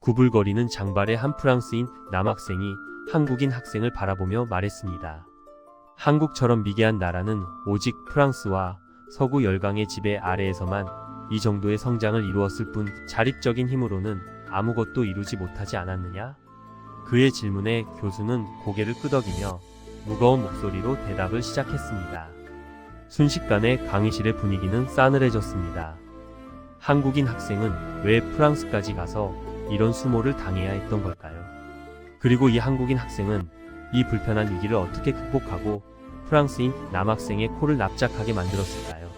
구불거리는 장발의 한 프랑스인 남학생이 한국인 학생을 바라보며 말했습니다. 한국처럼 미개한 나라는 오직 프랑스와 서구 열강의 지배 아래에서만 이 정도의 성장을 이루었을 뿐 자립적인 힘으로는 아무것도 이루지 못하지 않았느냐? 그의 질문에 교수는 고개를 끄덕이며 무거운 목소리로 대답을 시작했습니다. 순식간에 강의실의 분위기는 싸늘해졌습니다. 한국인 학생은 왜 프랑스까지 가서 이런 수모를 당해야 했던 걸까요? 그리고 이 한국인 학생은 이 불편한 위기를 어떻게 극복하고 프랑스인 남학생의 코를 납작하게 만들었을까요?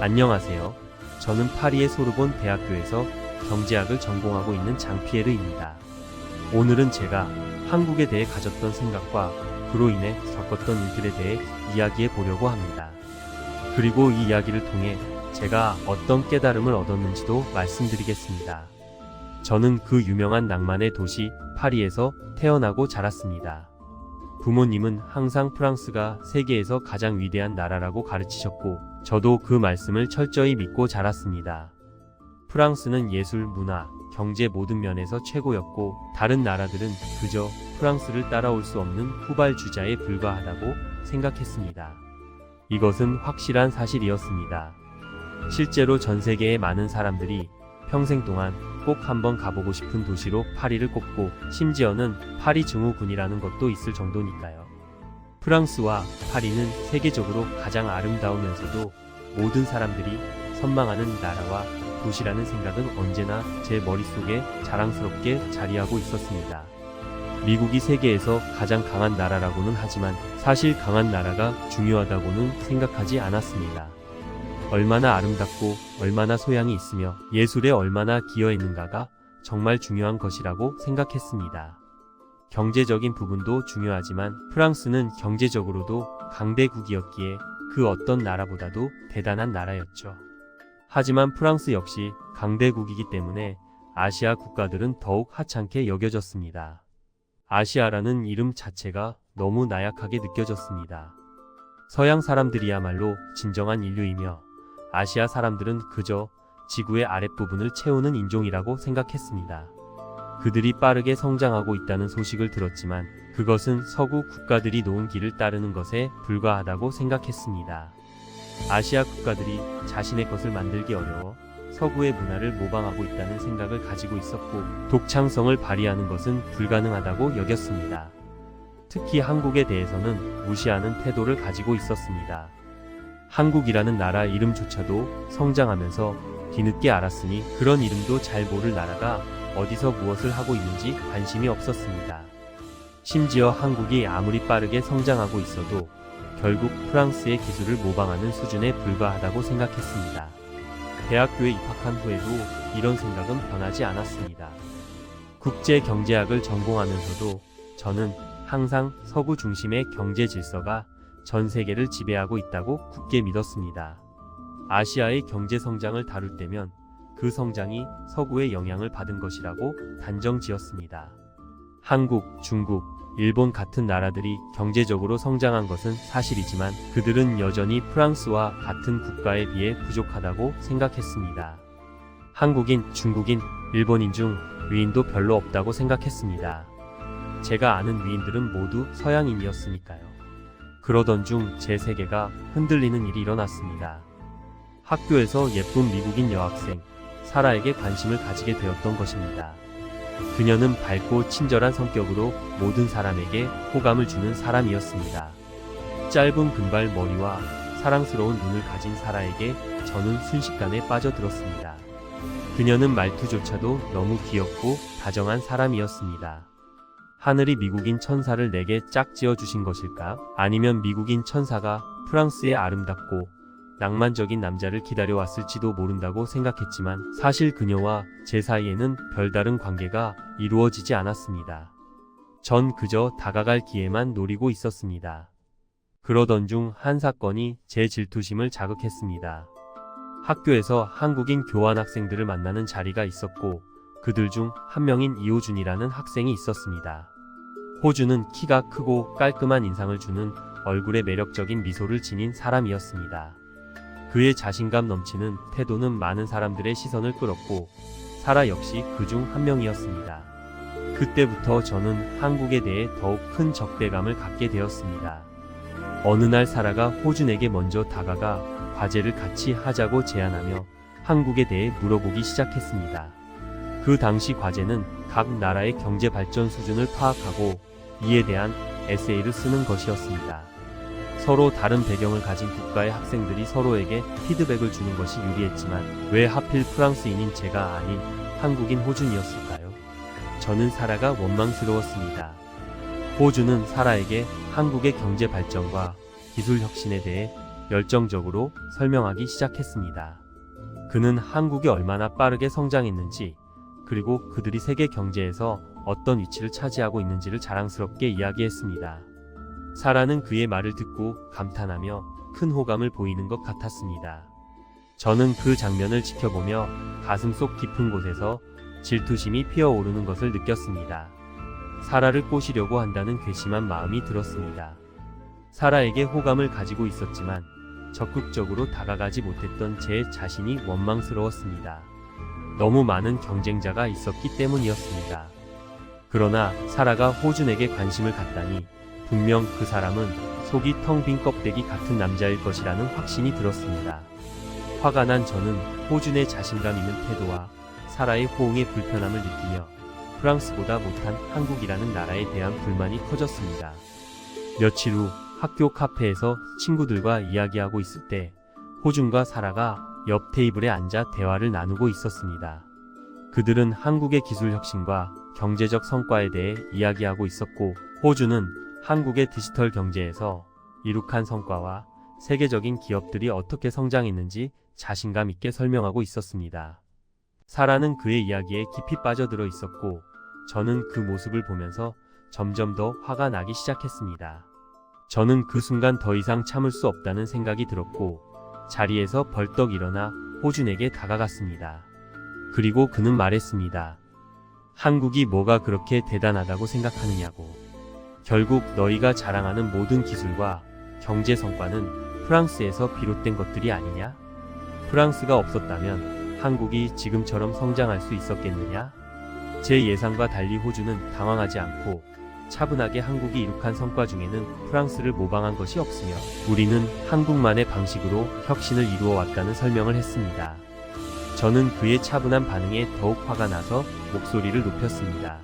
안녕하세요. 저는 파리의 소르본 대학교에서 경제학을 전공하고 있는 장피에르입니다. 오늘은 제가 한국에 대해 가졌던 생각과 그로 인해 겪었던 일들에 대해 이야기해 보려고 합니다. 그리고 이 이야기를 통해 제가 어떤 깨달음을 얻었는지도 말씀드리겠습니다. 저는 그 유명한 낭만의 도시 파리에서 태어나고 자랐습니다. 부모님은 항상 프랑스가 세계에서 가장 위대한 나라라고 가르치셨고 저도 그 말씀을 철저히 믿고 자랐습니다. 프랑스는 예술, 문화, 경제 모든 면에서 최고였고 다른 나라들은 그저 프랑스를 따라올 수 없는 후발주자에 불과하다고 생각했습니다. 이것은 확실한 사실이었습니다. 실제로 전 세계의 많은 사람들이 평생 동안 꼭 한번 가보고 싶은 도시로 파리를 꼽고 심지어는 파리 증후군이라는 것도 있을 정도니까요. 프랑스와 파리는 세계적으로 가장 아름다우면서도 모든 사람들이 선망하는 나라와 도시라는 생각은 언제나 제 머릿속에 자랑스럽게 자리하고 있었습니다. 미국이 세계에서 가장 강한 나라라고는 하지만 사실 강한 나라가 중요하다고는 생각하지 않았습니다. 얼마나 아름답고 얼마나 소양이 있으며 예술에 얼마나 기여했는가가 정말 중요한 것이라고 생각했습니다. 경제적인 부분도 중요하지만 프랑스는 경제적으로도 강대국이었기에 그 어떤 나라보다도 대단한 나라였죠. 하지만 프랑스 역시 강대국이기 때문에 아시아 국가들은 더욱 하찮게 여겨졌습니다. 아시아라는 이름 자체가 너무 나약하게 느껴졌습니다. 서양 사람들이야말로 진정한 인류이며 아시아 사람들은 그저 지구의 아랫부분을 채우는 인종이라고 생각했습니다. 그들이 빠르게 성장하고 있다는 소식을 들었지만 그것은 서구 국가들이 놓은 길을 따르는 것에 불과하다고 생각했습니다. 아시아 국가들이 자신의 것을 만들기 어려워 서구의 문화를 모방하고 있다는 생각을 가지고 있었고 독창성을 발휘하는 것은 불가능하다고 여겼습니다. 특히 한국에 대해서는 무시하는 태도를 가지고 있었습니다. 한국이라는 나라 이름조차도 성장하면서 뒤늦게 알았으니 그런 이름도 잘 모를 나라가 어디서 무엇을 하고 있는지 관심이 없었습니다. 심지어 한국이 아무리 빠르게 성장하고 있어도 결국 프랑스의 기술을 모방하는 수준에 불과하다고 생각했습니다. 대학교에 입학한 후에도 이런 생각은 변하지 않았습니다. 국제경제학을 전공하면서도 저는 항상 서구 중심의 경제 질서가 전 세계를 지배하고 있다고 굳게 믿었습니다. 아시아의 경제 성장을 다룰 때면 그 성장이 서구의 영향을 받은 것이라고 단정지었습니다. 한국, 중국, 일본 같은 나라들이 경제적으로 성장한 것은 사실이지만 그들은 여전히 프랑스와 같은 국가에 비해 부족하다고 생각했습니다. 한국인, 중국인, 일본인 중 위인도 별로 없다고 생각했습니다. 제가 아는 위인들은 모두 서양인이었으니까요. 그러던 중 제 세계가 흔들리는 일이 일어났습니다. 학교에서 예쁜 미국인 여학생 사라에게 관심을 가지게 되었던 것입니다. 그녀는 밝고 친절한 성격으로 모든 사람에게 호감을 주는 사람이었습니다. 짧은 금발 머리와 사랑스러운 눈을 가진 사라에게 저는 순식간에 빠져들었습니다. 그녀는 말투조차도 너무 귀엽고 다정한 사람이었습니다. 하늘이 미국인 천사를 내게 짝지어 주신 것일까? 아니면 미국인 천사가 프랑스의 아름답고 낭만적인 남자를 기다려왔을지도 모른다고 생각했지만 사실 그녀와 제 사이에는 별다른 관계가 이루어지지 않았습니다. 전 그저 다가갈 기회만 노리고 있었습니다. 그러던 중 한 사건이 제 질투심을 자극했습니다. 학교에서 한국인 교환학생들을 만나는 자리가 있었고 그들 중 한 명인 이호준이라는 학생이 있었습니다. 호준은 키가 크고 깔끔한 인상을 주는 얼굴에 매력적인 미소를 지닌 사람이었습니다. 그의 자신감 넘치는 태도는 많은 사람들의 시선을 끌었고 사라 역시 그중 한 명이었습니다. 그때부터 저는 한국에 대해 더욱 큰 적대감을 갖게 되었습니다. 어느 날 사라가 호준에게 먼저 다가가 과제를 같이 하자고 제안하며 한국에 대해 물어보기 시작했습니다. 그 당시 과제는 각 나라의 경제 발전 수준을 파악하고 이에 대한 에세이를 쓰는 것이었습니다. 서로 다른 배경을 가진 국가의 학생들이 서로에게 피드백을 주는 것이 유리했지만 왜 하필 프랑스인인 제가 아닌 한국인 호준이었을까요? 저는 사라가 원망스러웠습니다. 호준은 사라에게 한국의 경제 발전과 기술 혁신에 대해 열정적으로 설명하기 시작했습니다. 그는 한국이 얼마나 빠르게 성장했는지, 그리고 그들이 세계 경제에서 어떤 위치를 차지하고 있는지를 자랑스럽게 이야기했습니다. 사라는 그의 말을 듣고 감탄하며 큰 호감을 보이는 것 같았습니다. 저는 그 장면을 지켜보며 가슴속 깊은 곳에서 질투심이 피어오르는 것을 느꼈습니다. 사라를 꼬시려고 한다는 괘씸한 마음이 들었습니다. 사라에게 호감을 가지고 있었지만 적극적으로 다가가지 못했던 제 자신이 원망스러웠습니다. 너무 많은 경쟁자가 있었기 때문이었습니다. 그러나 사라가 호준에게 관심을 갖다니 분명 그 사람은 속이 텅 빈 껍데기 같은 남자일 것이라는 확신이 들었습니다. 화가 난 저는 호준의 자신감 있는 태도와 사라의 호응에 불편함을 느끼며 프랑스보다 못한 한국이라는 나라에 대한 불만이 커졌습니다. 며칠 후 학교 카페에서 친구들과 이야기하고 있을 때 호준과 사라가 옆 테이블에 앉아 대화를 나누고 있었습니다. 그들은 한국의 기술 혁신과 경제적 성과에 대해 이야기하고 있었고, 호준은 한국의 디지털 경제에서 이룩한 성과와 세계적인 기업들이 어떻게 성장했는지 자신감 있게 설명하고 있었습니다. 사라는 그의 이야기에 깊이 빠져들어 있었고, 저는 그 모습을 보면서 점점 더 화가 나기 시작했습니다. 저는 그 순간 더 이상 참을 수 없다는 생각이 들었고, 자리에서 벌떡 일어나 호준에게 다가갔습니다. 그리고 그는 말했습니다. 한국이 뭐가 그렇게 대단하다고 생각하느냐고. 결국 너희가 자랑하는 모든 기술과 경제 성과는 프랑스에서 비롯된 것들이 아니냐? 프랑스가 없었다면 한국이 지금처럼 성장할 수 있었겠느냐? 제 예상과 달리 호주는 당황하지 않고 차분하게 한국이 이룩한 성과 중에는 프랑스를 모방한 것이 없으며 우리는 한국만의 방식으로 혁신을 이루어 왔다는 설명을 했습니다. 저는 그의 차분한 반응에 더욱 화가 나서 목소리를 높였습니다.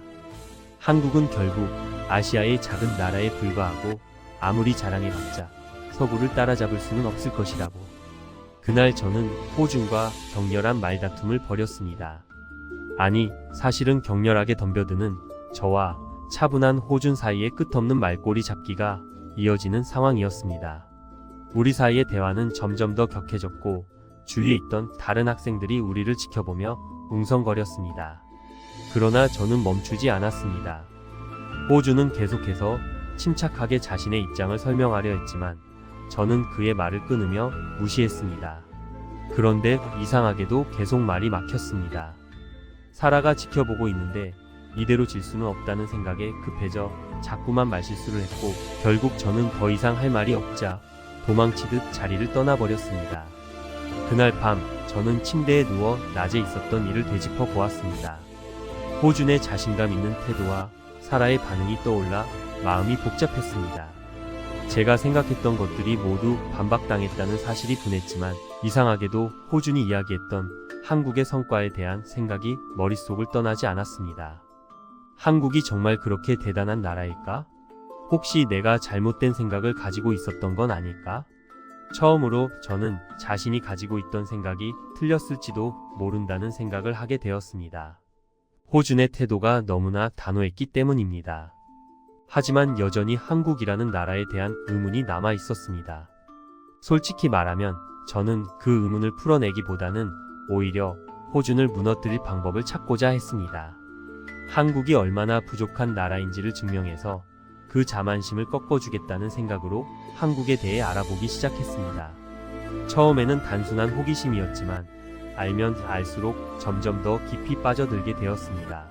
한국은 결국 아시아의 작은 나라에 불과하고 아무리 자랑해봤자 서구를 따라잡을 수는 없을 것이라고. 그날 저는 호준과 격렬한 말다툼을 벌였습니다. 아니, 사실은 격렬하게 덤벼드는 저와 차분한 호준 사이의 끝없는 말꼬리 잡기가 이어지는 상황이었습니다. 우리 사이의 대화는 점점 더 격해졌고 주위에 있던 다른 학생들이 우리를 지켜보며 웅성거렸습니다. 그러나 저는 멈추지 않았습니다. 호준은 계속해서 침착하게 자신의 입장을 설명하려 했지만 저는 그의 말을 끊으며 무시했습니다. 그런데 이상하게도 계속 말이 막혔습니다. 사라가 지켜보고 있는데 이대로 질 수는 없다는 생각에 급해져 자꾸만 말실수를 했고, 결국 저는 더 이상 할 말이 없자 도망치듯 자리를 떠나버렸습니다. 그날 밤 저는 침대에 누워 낮에 있었던 일을 되짚어 보았습니다. 호준의 자신감 있는 태도와 사라의 반응이 떠올라 마음이 복잡했습니다. 제가 생각했던 것들이 모두 반박당했다는 사실이 분했지만 이상하게도 호준이 이야기했던 한국의 성과에 대한 생각이 머릿속을 떠나지 않았습니다. 한국이 정말 그렇게 대단한 나라일까? 혹시 내가 잘못된 생각을 가지고 있었던 건 아닐까? 처음으로 저는 자신이 가지고 있던 생각이 틀렸을지도 모른다는 생각을 하게 되었습니다. 호준의 태도가 너무나 단호했기 때문입니다. 하지만 여전히 한국이라는 나라에 대한 의문이 남아 있었습니다. 솔직히 말하면 저는 그 의문을 풀어내기보다는 오히려 호준을 무너뜨릴 방법을 찾고자 했습니다. 한국이 얼마나 부족한 나라인지를 증명해서 그 자만심을 꺾어주겠다는 생각으로 한국에 대해 알아보기 시작했습니다. 처음에는 단순한 호기심이었지만 알면 알수록 점점 더 깊이 빠져들게 되었습니다.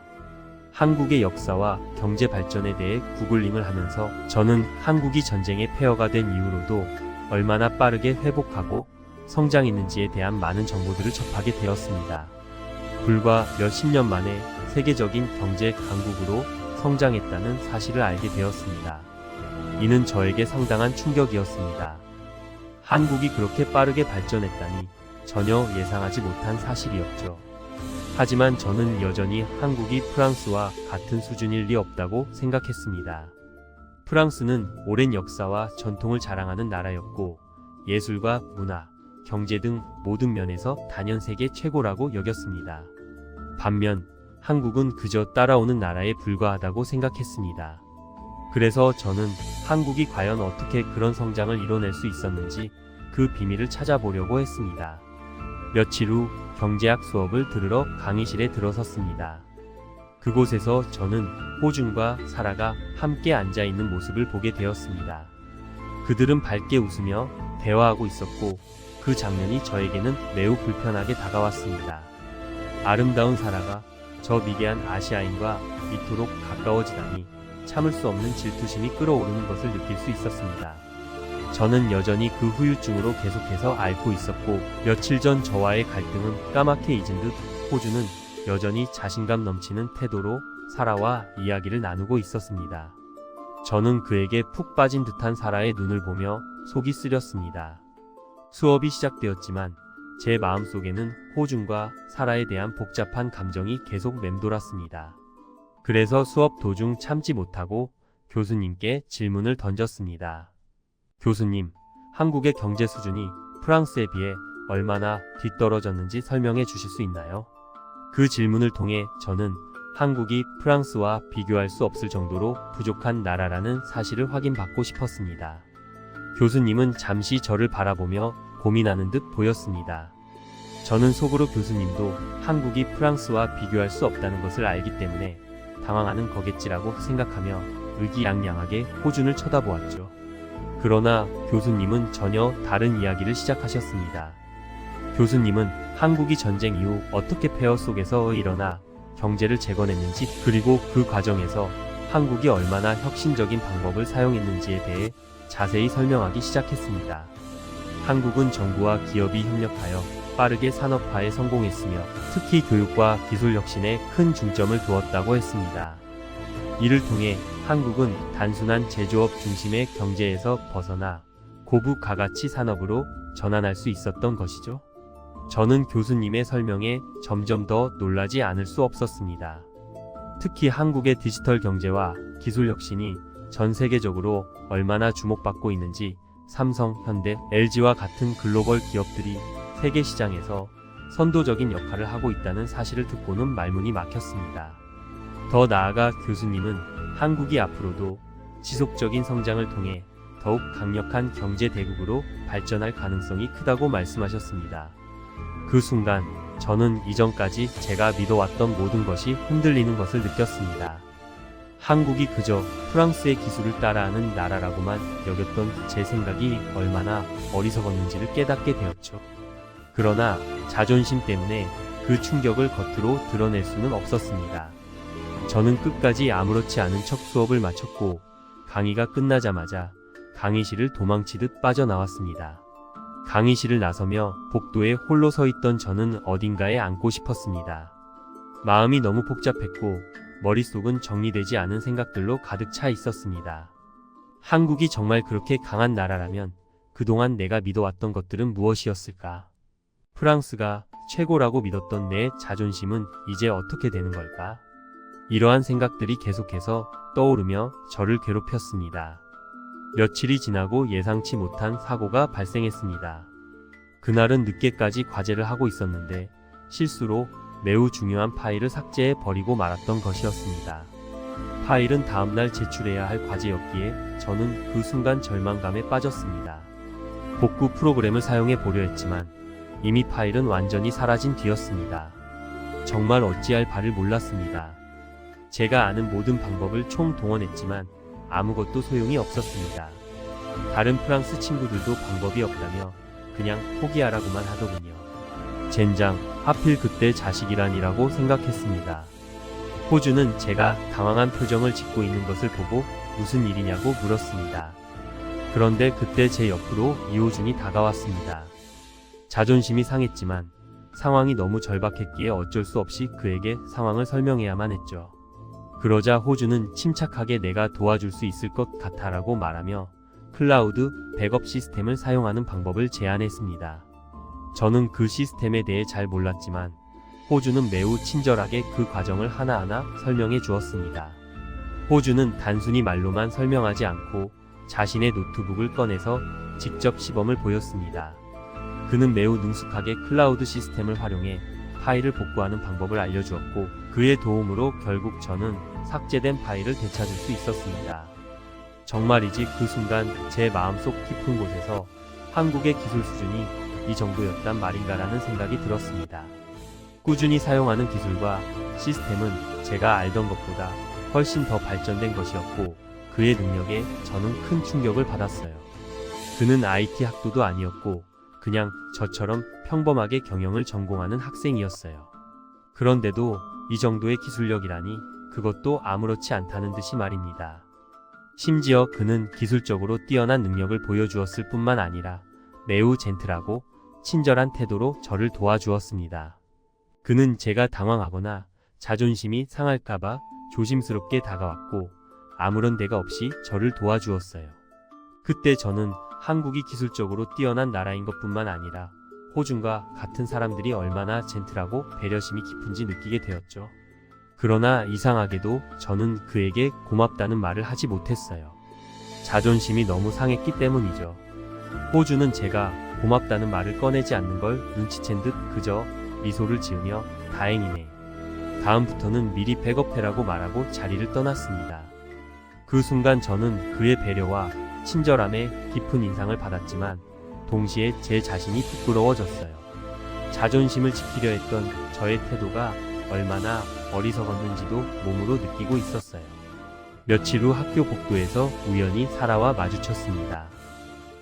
한국의 역사와 경제 발전에 대해 구글링을 하면서 저는 한국이 전쟁의 폐허가 된 이후로도 얼마나 빠르게 회복하고 성장했는지에 대한 많은 정보들을 접하게 되었습니다. 불과 몇십 년 만에 세계적인 경제 강국으로 성장했다는 사실을 알게 되었습니다. 이는 저에게 상당한 충격이었습니다. 한국이 그렇게 빠르게 발전했다니 전혀 예상하지 못한 사실이었죠. 하지만 저는 여전히 한국이 프랑스와 같은 수준일 리 없다고 생각했습니다. 프랑스는 오랜 역사와 전통을 자랑하는 나라였고 예술과 문화, 경제 등 모든 면에서 단연 세계 최고라고 여겼습니다. 반면 한국은 그저 따라오는 나라에 불과하다고 생각했습니다. 그래서 저는 한국이 과연 어떻게 그런 성장을 이뤄낼 수 있었는지 그 비밀을 찾아보려고 했습니다. 며칠 후 경제학 수업을 들으러 강의실에 들어섰습니다. 그곳에서 저는 호준과 사라가 함께 앉아있는 모습을 보게 되었습니다. 그들은 밝게 웃으며 대화하고 있었고 그 장면이 저에게는 매우 불편하게 다가왔습니다. 아름다운 사라가 저 미개한 아시아인과 이토록 가까워지다니 참을 수 없는 질투심이 끓어오르는 것을 느낄 수 있었습니다. 저는 여전히 그 후유증으로 계속해서 앓고 있었고 며칠 전 저와의 갈등은 까맣게 잊은 듯 호주는 여전히 자신감 넘치는 태도로 사라와 이야기를 나누고 있었습니다. 저는 그에게 푹 빠진 듯한 사라의 눈을 보며 속이 쓰렸습니다. 수업이 시작되었지만 제 마음속에는 호준과 사라에 대한 복잡한 감정이 계속 맴돌았습니다. 그래서 수업 도중 참지 못하고 교수님께 질문을 던졌습니다. 교수님, 한국의 경제 수준이 프랑스에 비해 얼마나 뒤떨어졌는지 설명해 주실 수 있나요? 그 질문을 통해 저는 한국이 프랑스와 비교할 수 없을 정도로 부족한 나라라는 사실을 확인받고 싶었습니다. 교수님은 잠시 저를 바라보며 고민하는 듯 보였습니다. 저는 속으로 교수님도 한국이 프랑스와 비교할 수 없다는 것을 알기 때문에 당황하는 거겠지라고 생각하며 의기양양하게 호준을 쳐다보았죠. 그러나 교수님은 전혀 다른 이야기를 시작하셨습니다. 교수님은 한국이 전쟁 이후 어떻게 폐허 속에서 일어나 경제를 재건했는지 그리고 그 과정에서 한국이 얼마나 혁신적인 방법을 사용했는지에 대해 자세히 설명하기 시작했습니다. 한국은 정부와 기업이 협력하여 빠르게 산업화에 성공했으며 특히 교육과 기술 혁신에 큰 중점을 두었다고 했습니다. 이를 통해 한국은 단순한 제조업 중심의 경제에서 벗어나 고부 가가치 산업으로 전환할 수 있었던 것이죠. 저는 교수님의 설명에 점점 더 놀라지 않을 수 없었습니다. 특히 한국의 디지털 경제와 기술 혁신이 전 세계적으로 얼마나 주목받고 있는지 삼성, 현대, LG와 같은 글로벌 기업들이 세계 시장에서 선도적인 역할을 하고 있다는 사실을 듣고는 말문이 막혔습니다. 더 나아가 교수님은 한국이 앞으로도 지속적인 성장을 통해 더욱 강력한 경제 대국으로 발전할 가능성이 크다고 말씀하셨습니다. 그 순간 저는 이전까지 제가 믿어왔던 모든 것이 흔들리는 것을 느꼈습니다. 한국이 그저 프랑스의 기술을 따라하는 나라라고만 여겼던 제 생각이 얼마나 어리석었는지를 깨닫게 되었죠. 그러나 자존심 때문에 그 충격을 겉으로 드러낼 수는 없었습니다. 저는 끝까지 아무렇지 않은 척 수업을 마쳤고 강의가 끝나자마자 강의실을 도망치듯 빠져나왔습니다. 강의실을 나서며 복도에 홀로 서 있던 저는 어딘가에 앉고 싶었습니다. 마음이 너무 복잡했고 머릿속은 정리되지 않은 생각들로 가득 차 있었습니다. 한국이 정말 그렇게 강한 나라라면 그동안 내가 믿어왔던 것들은 무엇이었을까? 프랑스가 최고라고 믿었던 내 자존심은 이제 어떻게 되는 걸까? 이러한 생각들이 계속해서 떠오르며 저를 괴롭혔습니다. 며칠이 지나고 예상치 못한 사고가 발생했습니다. 그날은 늦게까지 과제를 하고 있었는데 실수로 매우 중요한 파일을 삭제해 버리고 말았던 것이었습니다. 파일은 다음날 제출해야 할 과제였기에 저는 그 순간 절망감에 빠졌습니다. 복구 프로그램을 사용해 보려 했지만 이미 파일은 완전히 사라진 뒤였습니다. 정말 어찌할 바를 몰랐습니다. 제가 아는 모든 방법을 총동원했지만 아무것도 소용이 없었습니다. 다른 프랑스 친구들도 방법이 없다며 그냥 포기하라고만 하더군요. 젠장, 하필 그때 자식이란이라고 생각했습니다. 호주는 제가 당황한 표정을 짓고 있는 것을 보고 무슨 일이냐고 물었습니다. 그런데 그때 제 옆으로 이호준이 다가왔습니다. 자존심이 상했지만 상황이 너무 절박했기에 어쩔 수 없이 그에게 상황을 설명해야만 했죠. 그러자 호주는 침착하게 내가 도와줄 수 있을 것 같아라고 말하며 클라우드 백업 시스템을 사용하는 방법을 제안했습니다. 저는 그 시스템에 대해 잘 몰랐지만 호주는 매우 친절하게 그 과정을 하나하나 설명해 주었습니다. 호주는 단순히 말로만 설명하지 않고 자신의 노트북을 꺼내서 직접 시범을 보였습니다. 그는 매우 능숙하게 클라우드 시스템을 활용해 파일을 복구하는 방법을 알려주었고 그의 도움으로 결국 저는 삭제된 파일을 되찾을 수 있었습니다. 정말이지 그 순간 제 마음속 깊은 곳에서 한국의 기술 수준이 이 정도였단 말인가라는 생각이 들었습니다. 꾸준히 사용하는 기술과 시스템은 제가 알던 것보다 훨씬 더 발전된 것이었고 그의 능력에 저는 큰 충격을 받았어요. 그는 IT 학도도 아니었고 그냥 저처럼 평범하게 경영을 전공하는 학생이었어요. 그런데도 이 정도의 기술력이라니 그것도 아무렇지 않다는 듯이 말입니다. 심지어 그는 기술적으로 뛰어난 능력을 보여주었을 뿐만 아니라 매우 젠틀하고 친절한 태도로 저를 도와주었습니다. 그는 제가 당황하거나 자존심이 상할까봐 조심스럽게 다가왔고 아무런 대가 없이 저를 도와주었어요. 그때 저는 한국이 기술적으로 뛰어난 나라인 것뿐만 아니라 호주과 같은 사람들이 얼마나 젠틀하고 배려심이 깊은지 느끼게 되었죠. 그러나 이상하게도 저는 그에게 고맙다는 말을 하지 못했어요. 자존심이 너무 상했기 때문이죠. 호주는 제가 고맙다는 말을 꺼내지 않는 걸 눈치챈 듯 그저 미소를 지으며 다행이네. 다음부터는 미리 백업해라고 말하고 자리를 떠났습니다. 그 순간 저는 그의 배려와 친절함에 깊은 인상을 받았지만 동시에 제 자신이 부끄러워졌어요. 자존심을 지키려 했던 저의 태도가 얼마나 어리석었는지도 몸으로 느끼고 있었어요. 며칠 후 학교 복도에서 우연히 사라와 마주쳤습니다.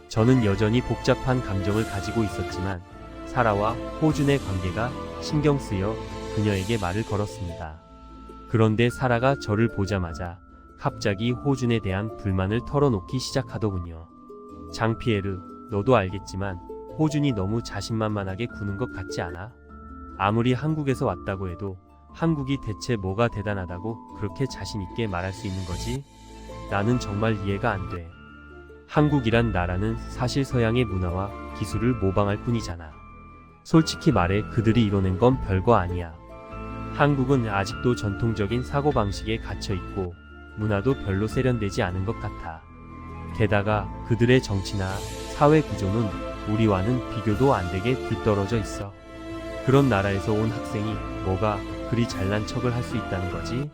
저는 여전히 복잡한 감정을 가지고 있었지만 사라와 호준의 관계가 신경 쓰여 그녀에게 말을 걸었습니다. 그런데 사라가 저를 보자마자 갑자기 호준에 대한 불만을 털어놓기 시작하더군요. 장피에르, 너도 알겠지만 호준이 너무 자신만만하게 구는 것 같지 않아? 아무리 한국에서 왔다고 해도 한국이 대체 뭐가 대단하다고 그렇게 자신있게 말할 수 있는 거지? 나는 정말 이해가 안 돼. 한국이란 나라는 사실 서양의 문화와 기술을 모방할 뿐이잖아. 솔직히 말해 그들이 이뤄낸 건 별거 아니야. 한국은 아직도 전통적인 사고방식에 갇혀있고 문화도 별로 세련되지 않은 것 같아. 게다가 그들의 정치나 사회 구조는 우리와는 비교도 안 되게 뒤떨어져 있어. 그런 나라에서 온 학생이 뭐가 그리 잘난 척을 할 수 있다는 거지?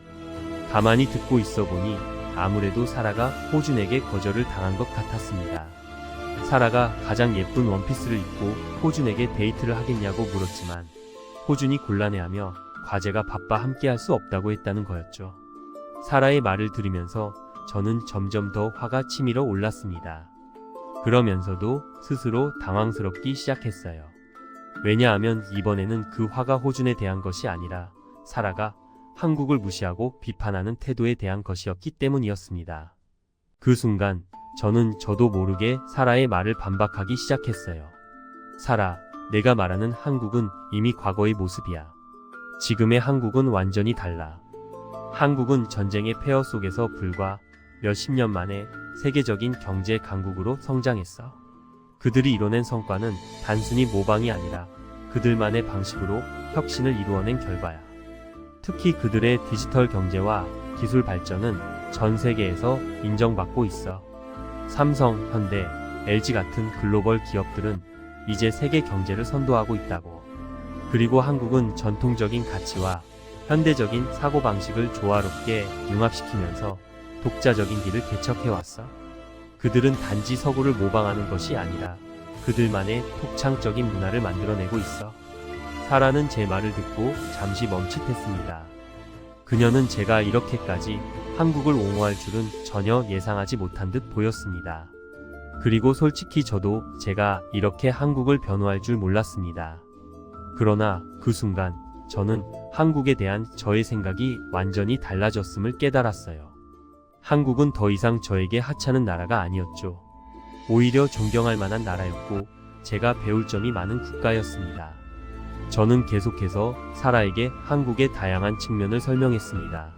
가만히 듣고 있어 보니 아무래도 사라가 호준에게 거절을 당한 것 같았습니다. 사라가 가장 예쁜 원피스를 입고 호준에게 데이트를 하겠냐고 물었지만 호준이 곤란해하며 과제가 바빠 함께할 수 없다고 했다는 거였죠. 사라의 말을 들으면서 저는 점점 더 화가 치밀어 올랐습니다. 그러면서도 스스로 당황스럽기 시작했어요. 왜냐하면 이번에는 그 화가 호준에 대한 것이 아니라 사라가 한국을 무시하고 비판하는 태도에 대한 것이었기 때문이었습니다. 그 순간 저는 저도 모르게 사라의 말을 반박하기 시작했어요. 사라, 내가 말하는 한국은 이미 과거의 모습이야. 지금의 한국은 완전히 달라. 한국은 전쟁의 폐허 속에서 불과 몇십 년 만에 세계적인 경제 강국으로 성장했어. 그들이 이뤄낸 성과는 단순히 모방이 아니라 그들만의 방식으로 혁신을 이루어낸 결과야. 특히 그들의 디지털 경제와 기술 발전은 전 세계에서 인정받고 있어. 삼성, 현대, LG 같은 글로벌 기업들은 이제 세계 경제를 선도하고 있다고. 그리고 한국은 전통적인 가치와 현대적인 사고방식을 조화롭게 융합시키면서 독자적인 길을 개척해왔어. 그들은 단지 서구를 모방하는 것이 아니라 그들만의 독창적인 문화를 만들어내고 있어. 사라는 제 말을 듣고 잠시 멈칫했습니다. 그녀는 제가 이렇게까지 한국을 옹호할 줄은 전혀 예상하지 못한 듯 보였습니다. 그리고 솔직히 저도 제가 이렇게 한국을 변호할 줄 몰랐습니다. 그러나 그 순간 저는 한국에 대한 저의 생각이 완전히 달라졌음을 깨달았어요. 한국은 더 이상 저에게 하찮은 나라가 아니었죠. 오히려 존경할 만한 나라였고 제가 배울 점이 많은 국가였습니다. 저는 계속해서 사라에게 한국의 다양한 측면을 설명했습니다.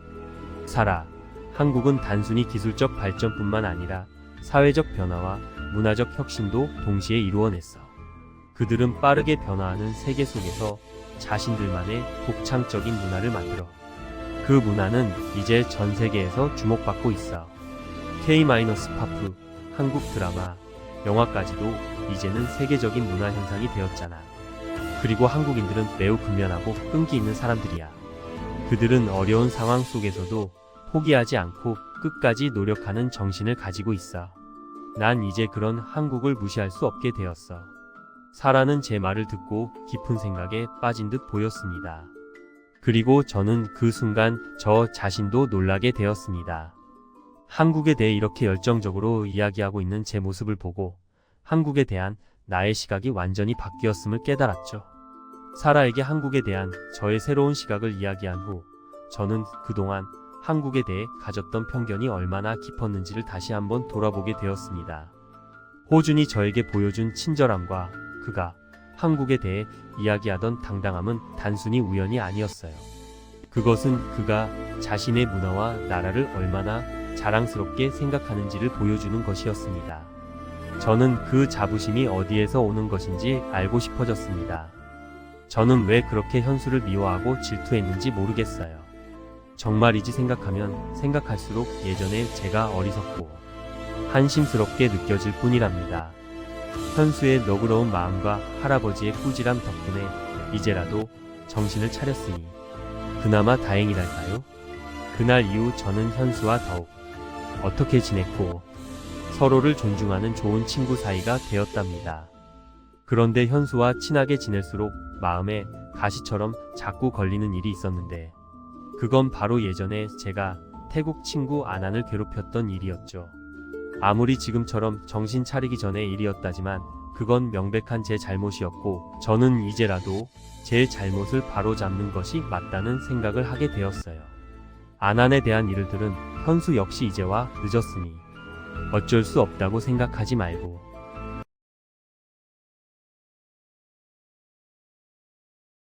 사라, 한국은 단순히 기술적 발전뿐만 아니라 사회적 변화와 문화적 혁신도 동시에 이루어냈어. 그들은 빠르게 변화하는 세계 속에서 자신들만의 독창적인 문화를 만들어. 그 문화는 이제 전 세계에서 주목받고 있어. K-팝, 한국 드라마, 영화까지도 이제는 세계적인 문화 현상이 되었잖아. 그리고 한국인들은 매우 근면하고 끈기 있는 사람들이야. 그들은 어려운 상황 속에서도 포기하지 않고 끝까지 노력하는 정신을 가지고 있어. 난 이제 그런 한국을 무시할 수 없게 되었어. 사라는 제 말을 듣고 깊은 생각에 빠진 듯 보였습니다. 그리고 저는 그 순간 저 자신도 놀라게 되었습니다. 한국에 대해 이렇게 열정적으로 이야기하고 있는 제 모습을 보고 한국에 대한 나의 시각이 완전히 바뀌었음을 깨달았죠. 사라에게 한국에 대한 저의 새로운 시각을 이야기한 후 저는 그동안 한국에 대해 가졌던 편견이 얼마나 깊었는지를 다시 한번 돌아보게 되었습니다. 호준이 저에게 보여준 친절함과 그가 한국에 대해 이야기하던 당당함은 단순히 우연이 아니었어요. 그것은 그가 자신의 문화와 나라를 얼마나 자랑스럽게 생각하는지를 보여주는 것이었습니다. 저는 그 자부심이 어디에서 오는 것인지 알고 싶어졌습니다. 저는 왜 그렇게 현수를 미워하고 질투했는지 모르겠어요. 정말이지 생각하면 생각할수록 예전에 제가 어리석고 한심스럽게 느껴질 뿐이랍니다. 현수의 너그러운 마음과 할아버지의 꾸지람 덕분에 이제라도 정신을 차렸으니 그나마 다행이랄까요? 그날 이후 저는 현수와 더욱 어떻게 지냈고 서로를 존중하는 좋은 친구 사이가 되었답니다. 그런데 현수와 친하게 지낼수록 마음에 가시처럼 자꾸 걸리는 일이 있었는데 그건 바로 예전에 제가 태국 친구 아난을 괴롭혔던 일이었죠. 아무리 지금처럼 정신 차리기 전의 일이었다지만 그건 명백한 제 잘못이었고 저는 이제라도 제 잘못을 바로잡는 것이 맞다는 생각을 하게 되었어요. 아난에 대한 일을 들은 현수 역시 이제와 늦었으니 어쩔 수 없다고 생각하지 말고